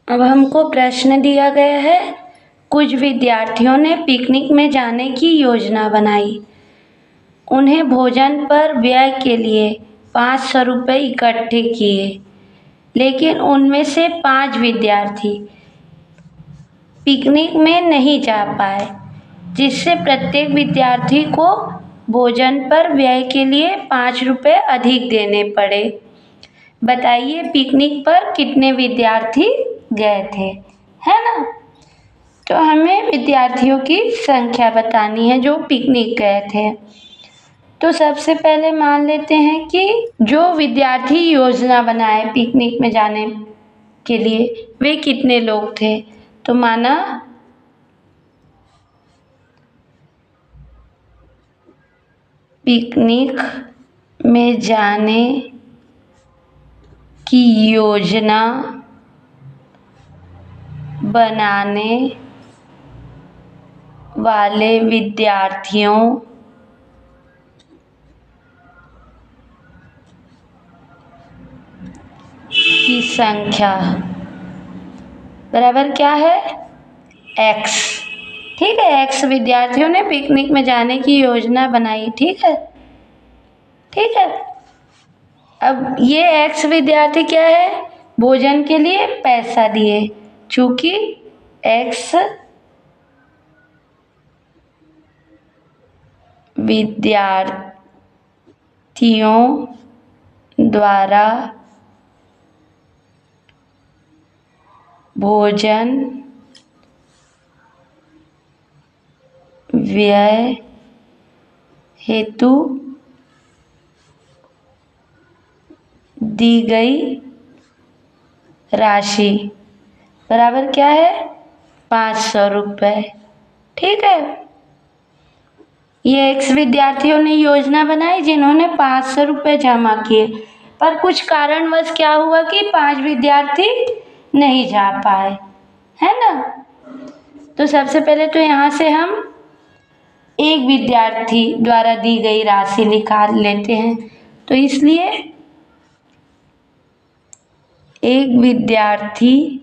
अब हमको प्रश्न दिया गया है, कुछ विद्यार्थियों ने पिकनिक में जाने की योजना बनाई। उन्हें भोजन पर व्यय के लिए 500 रुपये इकट्ठे किए, लेकिन उनमें से 5 विद्यार्थी पिकनिक में नहीं जा पाए, जिससे प्रत्येक विद्यार्थी को भोजन पर व्यय के लिए 5 रुपये अधिक देने पड़े। बताइए पिकनिक पर कितने विद्यार्थी गए थे, है ना। तो हमें विद्यार्थियों की संख्या बतानी है जो पिकनिक गए थे। तो सबसे पहले मान लेते हैं कि जो विद्यार्थी योजना बनाए पिकनिक में जाने के लिए वे कितने लोग थे। तो माना पिकनिक में जाने की योजना बनाने वाले विद्यार्थियों की संख्या बराबर क्या है, x। ठीक है, x विद्यार्थियों ने पिकनिक में जाने की योजना बनाई। ठीक है, ठीक है। अब ये x विद्यार्थी क्या है, भोजन के लिए पैसा दिए। चूंकि x विद्यार्थियों द्वारा भोजन व्यय हेतु दी गई राशि बराबर क्या है, 500 रुपये। ठीक है, ये x विद्यार्थियों ने योजना बनाई जिन्होंने 500 रुपये जमा किए, पर कुछ कारणवश क्या हुआ कि 5 विद्यार्थी नहीं जा पाए, है ना। तो सबसे पहले तो यहाँ से हम एक विद्यार्थी द्वारा दी गई राशि निकाल लेते हैं। तो इसलिए एक विद्यार्थी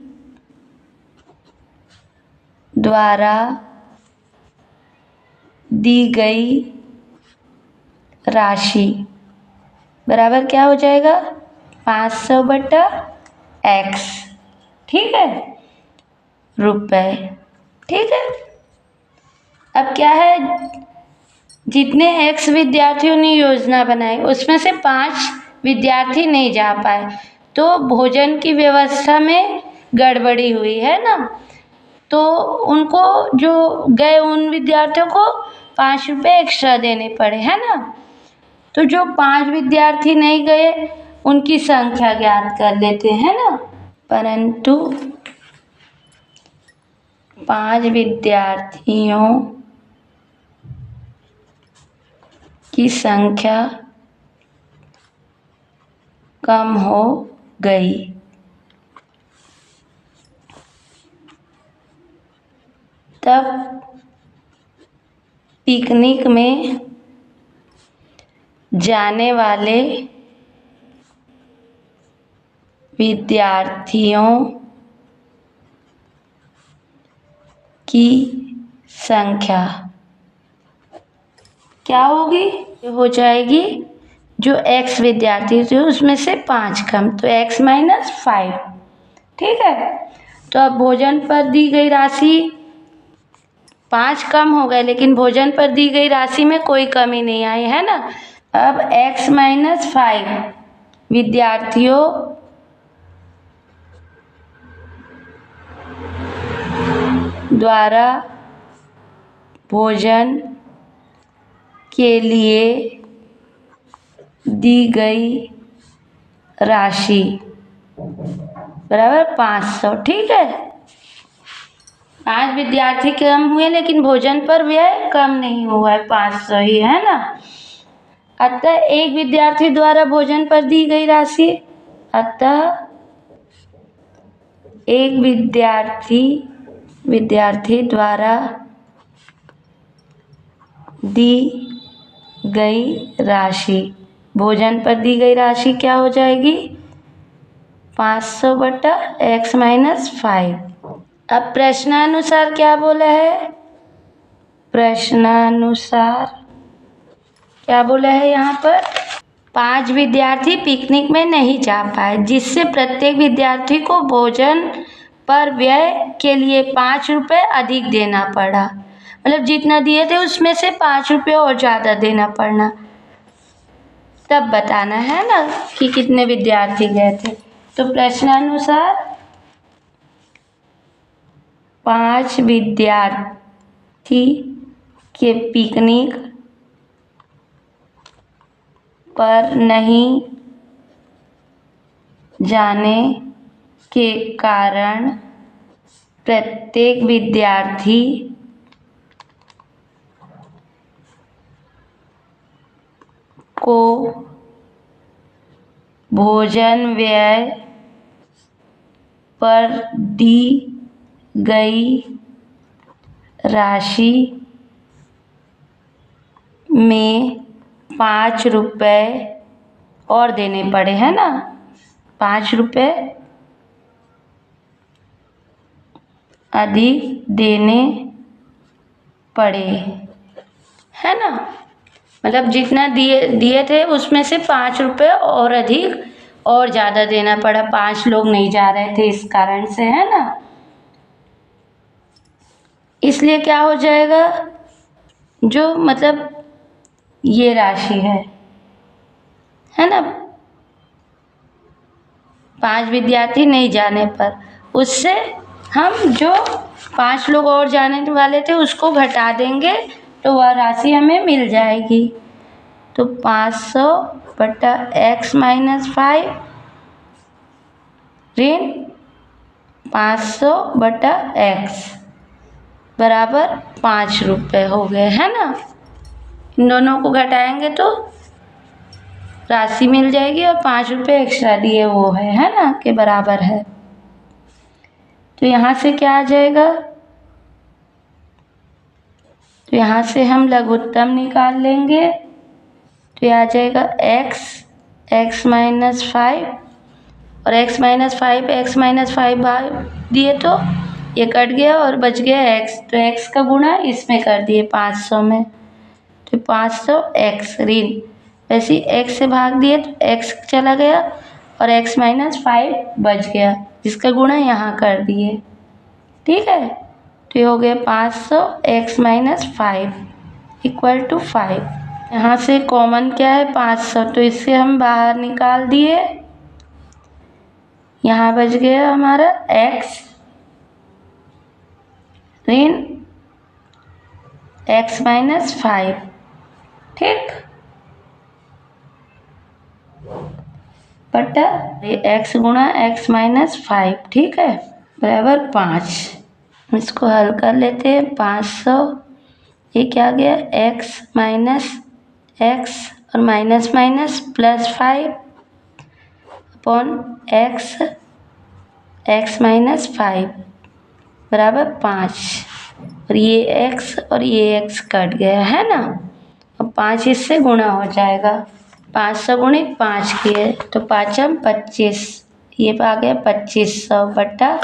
द्वारा दी गई राशि बराबर क्या हो जाएगा, 500 बटा x। ठीक है, रुपए। ठीक है, अब क्या है, जितने x विद्यार्थियों ने योजना बनाई उसमें से 5 विद्यार्थी नहीं जा पाए, तो भोजन की व्यवस्था में गड़बड़ी हुई, है ना। तो उनको जो गए उन विद्यार्थियों को 5 रुपये एक्स्ट्रा देने पड़े, है ना। तो जो 5 विद्यार्थी नहीं गए उनकी संख्या ज्ञात कर लेते हैं ना। परंतु 5 विद्यार्थियों की संख्या कम हो गई। तब पिकनिक में जाने वाले विद्यार्थियों की संख्या क्या होगी, हो जाएगी जो x विद्यार्थी थे उसमें से 5 कम, तो x माइनस 5। ठीक है, तो अब भोजन पर दी गई राशि 5 कम हो गए, लेकिन भोजन पर दी गई राशि में कोई कमी नहीं आई, है ना। अब x माइनस 5 विद्यार्थियों द्वारा भोजन के लिए दी गई राशि बराबर 500। ठीक है, 5 विद्यार्थी कम हुए लेकिन भोजन पर व्यय कम नहीं हुआ है, 500 ही, है ना। अतः एक विद्यार्थी द्वारा भोजन पर दी गई राशि, अतः एक विद्यार्थी द्वारा दी गई राशि, भोजन पर दी गई राशि क्या हो जाएगी, 500 बटा x माइनस 5। अब प्रश्नानुसार क्या बोला है? प्रश्नानुसार क्या बोला है यहाँ पर? 5 विद्यार्थी पिकनिक में नहीं जा पाए, जिससे प्रत्येक विद्यार्थी को भोजन पर व्यय के लिए 5 रुपये अधिक देना पड़ा। मतलब जितना दिए थे उसमें से 5 रुपये और ज़्यादा देना पड़ना, तब बताना है ना कि कितने विद्यार्थी गए थे। तो प्रश्नानुसार 5 विद्यार्थी के पिकनिक पर नहीं जाने के कारण प्रत्येक विद्यार्थी को भोजन व्यय पर दी गई राशि में 5 रुपये और देने पड़े, है ना। 5 रुपये अधिक देने पड़े, है ना। मतलब जितना दिए थे उसमें से 5 रुपये और अधिक और ज़्यादा देना पड़ा। 5 लोग नहीं जा रहे थे इस कारण से, है ना। इसलिए क्या हो जाएगा, जो मतलब ये राशि है ना, 5 विद्यार्थी नहीं जाने पर, उससे हम जो 5 लोग और जाने वाले थे उसको घटा देंगे तो वह राशि हमें मिल जाएगी। तो 500 बटा x माइनस 5 ऋण 500 बटा x बराबर 5 रुपये हो गए, है ना। इन दोनों को घटाएंगे तो राशि मिल जाएगी और 5 रुपये एक्स्ट्रा दिए वो है ना, के बराबर है। तो यहाँ से क्या आ जाएगा, तो यहाँ से हम लघुत्तम निकाल लेंगे। तो ये आ जाएगा x माइनस 5 और x माइनस 5 दिए तो ये कट गया और बच गया x। तो x का गुणा इसमें कर दिए 500 में, तो 500 x ऋण, वैसे ही x से भाग दिए तो x चला गया और x माइनस 5 बच गया, जिसका गुणा यहाँ कर दिए। ठीक है, तो ये हो गया 500 x माइनस 5 इक्वल टू 5। यहाँ से कॉमन क्या है 500, तो इससे हम बाहर निकाल दिए। यहाँ बच गया हमारा x ऋण x माइनस 5। ठीक, बटा x गुणा x माइनस 5, ठीक है, बराबर 5। इसको हल कर लेते हैं। 500 ये क्या गया x माइनस x और minus minus plus 5 upon x minus 5 बराबर 5, और ये x और ये x कट गया, है ना। अब 5 इससे गुणा हो जाएगा, 500 गुणित 5 किए तो 5 25, ये आ गया 2500 बटा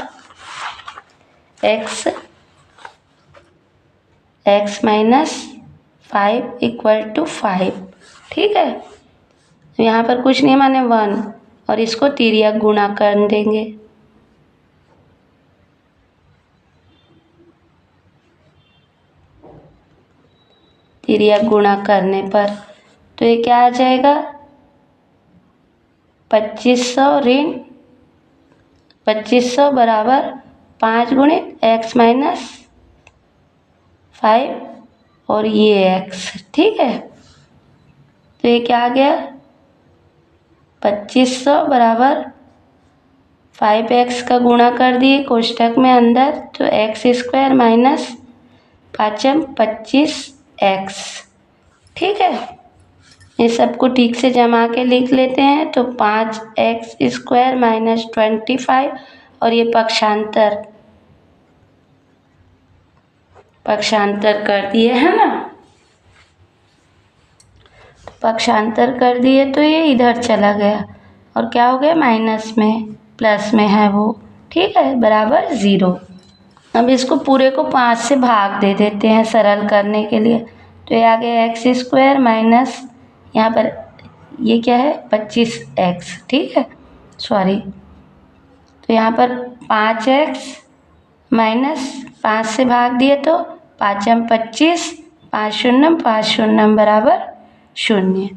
x माइनस 5 इक्वल टू 5। ठीक है, तो यहाँ पर कुछ नहीं माने 1 और इसको तिर्यक गुणा कर देंगे। तिर्यक गुणा करने पर तो ये क्या आ जाएगा 2500 ऋण 2500 बराबर 5 गुणित x माइनस 5 और ये x। ठीक है, तो ये क्या आ गया 2500 बराबर 5x का गुणा कर दिए कोष्ठक में अंदर, तो x स्क्वायर माइनस 5 25x। ठीक है, ये सबको ठीक से जमा के लिख लेते हैं। तो 5x स्क्वायर माइनस 25 और ये पक्षांतर कर दिए, है ना। पक्षांतर कर दिए तो ये इधर चला गया और क्या हो गया माइनस में, प्लस में है वो, ठीक है, बराबर 0। अब इसको पूरे को 5 से भाग दे देते हैं सरल करने के लिए। तो ये आ गया x² माइनस यहाँ पर ये क्या है 25x, ठीक है, सॉरी। तो यहाँ पर 5x माइनस 5 से भाग दिए तो 5m 25, 5 शून्यम 5 शून्यम बराबर 0।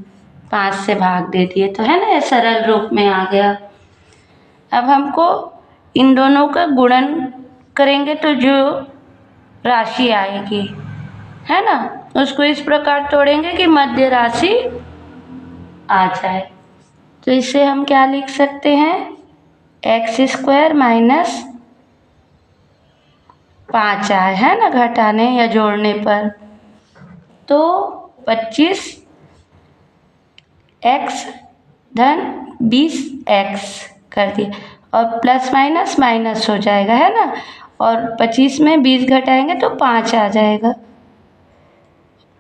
5 से भाग दे दिए तो है ना, ये सरल रूप में आ गया। अब हमको इन दोनों का गुणन करेंगे तो जो राशि आएगी है ना, उसको इस प्रकार तोड़ेंगे कि मध्य राशि आ जाए। तो इसे हम क्या लिख सकते हैं, x² माइनस 5 आए है ना घटाने या जोड़ने पर, तो 25x धन 20x कर दिए और प्लस माइनस माइनस हो जाएगा है ना, और 25 में 20 घटाएंगे तो 5 आ जाएगा,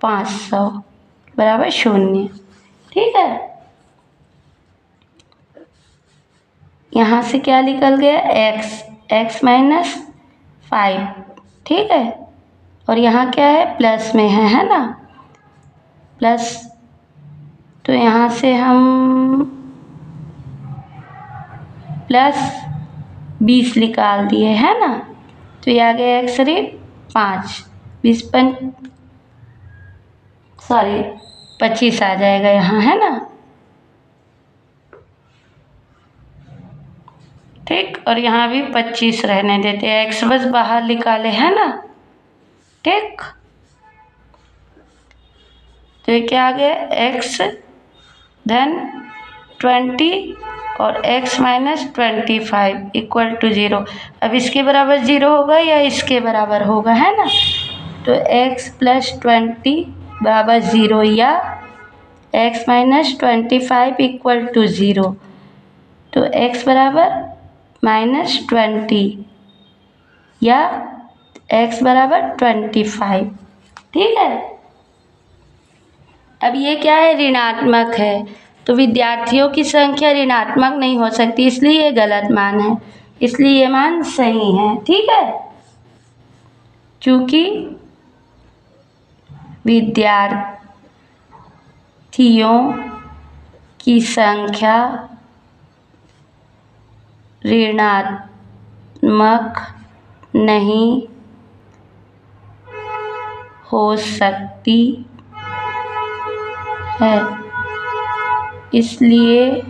500 बराबर 0, ठीक है। यहाँ से क्या निकल गया x माइनस 5, ठीक है, और यहाँ क्या है प्लस में है ना, प्लस, तो यहाँ से हम प्लस 20 निकाल दिए है ना, तो ये आ गया x ऋण 5, 25 आ जाएगा यहाँ है ना, ठीक, और यहाँ भी 25 रहने देते हैं, x बस बाहर निकाले है ना, ठीक। तो ये क्या आ गया x धन 20 और x माइनस 25 इक्वल टू 0। अब इसके बराबर 0 होगा या इसके बराबर होगा है ना, तो x प्लस 20 बराबर 0 या x माइनस 25 इक्वल टू 0। तो x बराबर माइनस 20 या x बराबर 25, ठीक है। अब ये क्या है ऋणात्मक है, तो विद्यार्थियों की संख्या ऋणात्मक नहीं हो सकती, इसलिए ये गलत मान है, इसलिए ये मान सही है, ठीक है। चूँकि विद्यार्थियों की संख्या ऋणात्मक नहीं हो सकती है, इसलिए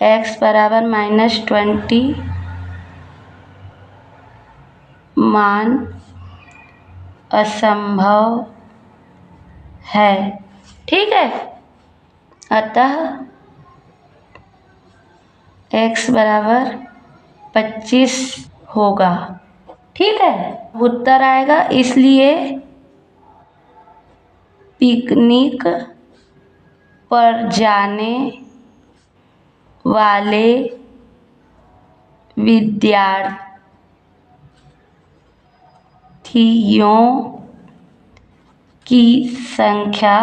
x बराबर माइनस 20 मान असंभव है, ठीक है। अतः x बराबर 25 होगा, ठीक है, उत्तर आएगा। इसलिए पिकनिक पर जाने वाले विद्यार्थियों की संख्या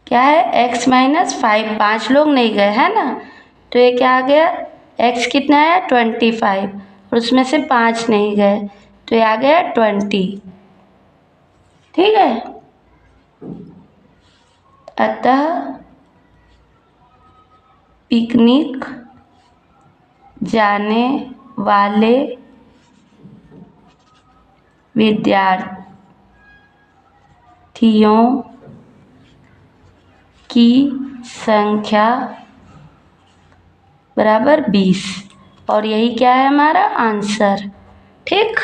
क्या है x माइनस 5, 5 लोग नहीं गए है ना, तो ये क्या आ गया x कितना है 25 और उसमें से 5 नहीं गए, तो ये आ गया 20, ठीक है। अतः पिकनिक जाने वाले विद्यार्थियों की संख्या बराबर 20, और यही क्या है हमारा आंसर, ठीक।